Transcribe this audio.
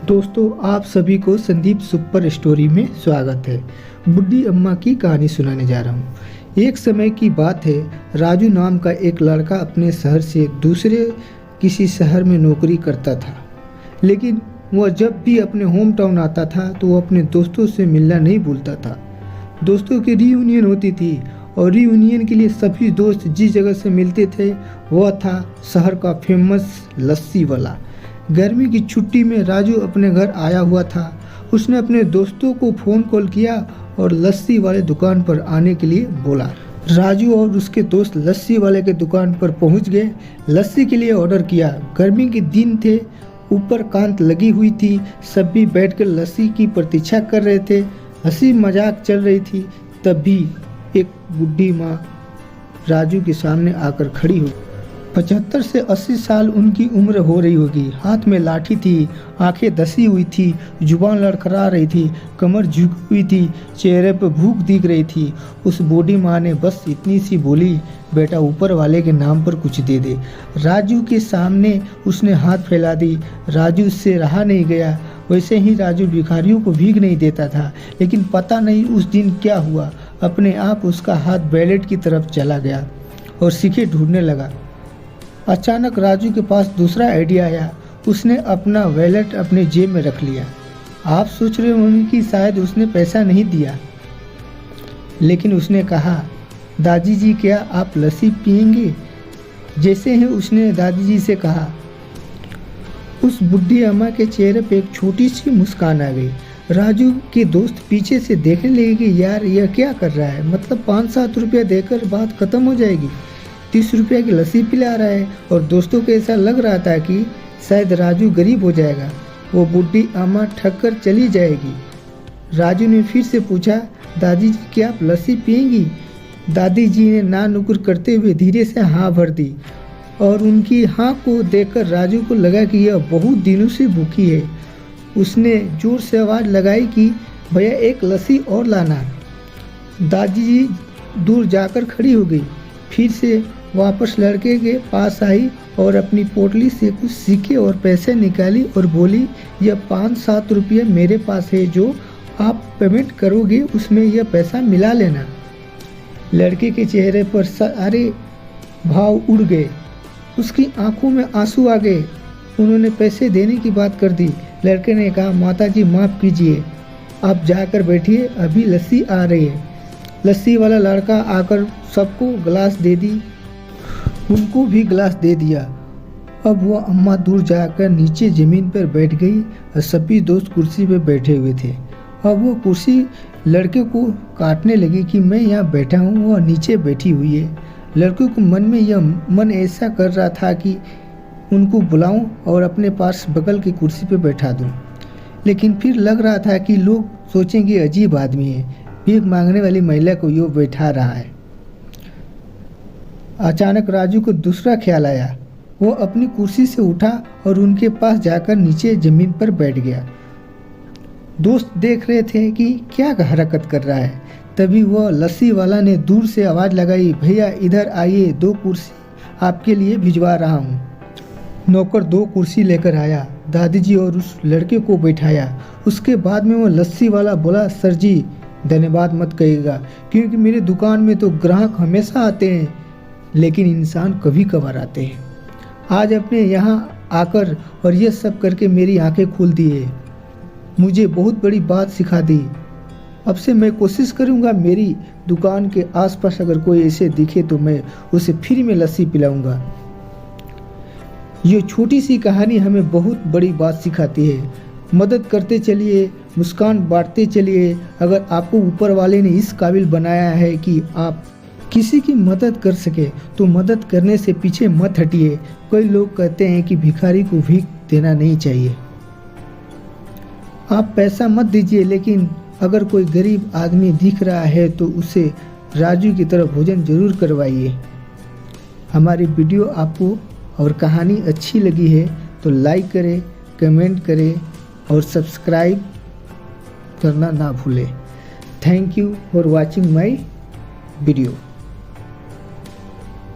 दोस्तों, आप सभी को संदीप सुपर स्टोरी में स्वागत है। बुड्ढी अम्मा की कहानी सुनाने जा रहा हूँ। एक समय की बात है, राजू नाम का एक लड़का अपने शहर से दूसरे किसी शहर में नौकरी करता था। लेकिन वह जब भी अपने होम टाउन आता था तो वो अपने दोस्तों से मिलना नहीं भूलता था। दोस्तों की रीयूनियन होती थी और रीयूनियन के लिए सभी दोस्त जिस जगह से मिलते थे वह था शहर का फेमस लस्सी वाला। गर्मी की छुट्टी में राजू अपने घर आया हुआ था। उसने अपने दोस्तों को फ़ोन कॉल किया और लस्सी वाले दुकान पर आने के लिए बोला। राजू और उसके दोस्त लस्सी वाले के दुकान पर पहुंच गए। लस्सी के लिए ऑर्डर किया। गर्मी के दिन थे, ऊपर कांत लगी हुई थी। सभी बैठकर लस्सी की प्रतीक्षा कर रहे थे। हंसी मजाक चल रही थी। तभी एक बूढ़ी माँ राजू के सामने आकर खड़ी हो। 75 से 80 साल उनकी उम्र हो रही होगी। हाथ में लाठी थी, आंखें धसी हुई थी, जुबान लड़खड़ा रही थी, कमर झुकी हुई थी, चेहरे पर भूख दिख रही थी। उस बूढ़ी माँ ने बस इतनी सी बोली, बेटा ऊपर वाले के नाम पर कुछ दे दे। राजू के सामने उसने हाथ फैला दी। राजू से रहा नहीं गया। वैसे ही राजू भिखारियों को भीख नहीं देता था, लेकिन पता नहीं उस दिन क्या हुआ, अपने आप उसका हाथ वैलेट की तरफ चला गया और सिक्के ढूंढने लगा। अचानक राजू के पास दूसरा आइडिया आया। उसने अपना वैलेट अपने जेब में रख लिया। आप सोच रहे होंगे कि शायद उसने पैसा नहीं दिया, लेकिन उसने कहा, दादी जी क्या आप लस्सी पियेंगे? जैसे ही उसने दादी जी से कहा, उस बुढ़ी अम्मा के चेहरे पे एक छोटी सी मुस्कान आ गई। राजू के दोस्त पीछे से देखने लगे कि यार यह क्या कर रहा है, मतलब 5-7 रुपया देकर बात खत्म हो जाएगी। 30 रुपया की लस्सी पिला रहा है। और दोस्तों को ऐसा लग रहा था कि शायद राजू गरीब हो जाएगा, वो बुढ़ी अम्मा ठग कर चली जाएगी। राजू ने फिर से पूछा, दादी जी क्या आप लस्सी पियेंगी? दादी जी ने ना नुकुर करते हुए धीरे से हाँ भर दी और उनकी हाँ को देखकर राजू को लगा कि यह बहुत दिनों से भूखी है। उसने जोर से आवाज़ लगाई कि भैया एक लस्सी और लाना। दादी जी दूर जाकर खड़ी हो गई, फिर से वापस लड़के के पास आई और अपनी पोटली से कुछ सिक्के और पैसे निकाली और बोली, यह 5-7 रुपये मेरे पास है, जो आप पेमेंट करोगे उसमें यह पैसा मिला लेना। लड़के के चेहरे पर सारे भाव उड़ गए। उसकी आंखों में आंसू आ गए। उन्होंने पैसे देने की बात कर दी। लड़के ने कहा, माता जी माफ़ कीजिए, आप जाकर बैठिए, अभी लस्सी आ रही है। लस्सी वाला लड़का आकर सबको गिलास दे दी, उनको भी गिलास दे दिया। अब वह अम्मा दूर जाकर नीचे ज़मीन पर बैठ गई और सभी दोस्त कुर्सी पर बैठे हुए थे। अब वो कुर्सी लड़के को काटने लगी कि मैं यहाँ बैठा हूँ, वह नीचे बैठी हुई है। लड़के को मन ऐसा कर रहा था कि उनको बुलाऊं और अपने पास बगल की कुर्सी पर बैठा दूं, लेकिन फिर लग रहा था कि लोग सोचेंगे अजीब आदमी है, भीख मांगने वाली महिला को यूँ बैठा रहा है। अचानक राजू को दूसरा ख्याल आया। वो अपनी कुर्सी से उठा और उनके पास जाकर नीचे ज़मीन पर बैठ गया। दोस्त देख रहे थे कि क्या हरकत कर रहा है। तभी वह लस्सी वाला ने दूर से आवाज़ लगाई, भैया इधर आइए, 2 कुर्सी आपके लिए भिजवा रहा हूँ। नौकर 2 कुर्सी लेकर आया। दादी जी और उस लड़के को बैठाया। उसके बाद में वो लस्सी वाला बोला, सर जी धन्यवाद मत कहिएगा, क्योंकि मेरे दुकान में तो ग्राहक हमेशा आते हैं, लेकिन इंसान कभी कभार आते हैं। आज अपने यहाँ आकर और ये सब करके मेरी आंखें खोल दी है, मुझे बहुत बड़ी बात सिखा दी। अब से मैं कोशिश करूँगा मेरी दुकान के आसपास अगर कोई ऐसे दिखे तो मैं उसे फ्री में लस्सी पिलाऊंगा। ये छोटी सी कहानी हमें बहुत बड़ी बात सिखाती है। मदद करते चलिए, मुस्कान बांटते चलिए। अगर आपको ऊपर वाले ने इस काबिल बनाया है कि आप किसी की मदद कर सके तो मदद करने से पीछे मत हटिए। कई लोग कहते हैं कि भिखारी को भीख देना नहीं चाहिए। आप पैसा मत दीजिए, लेकिन अगर कोई गरीब आदमी दिख रहा है तो उसे राजू की तरह भोजन जरूर करवाइए। हमारी वीडियो आपको और कहानी अच्छी लगी है तो लाइक करें, कमेंट करें और सब्सक्राइब करना ना भूलें। Thank you for watching my video.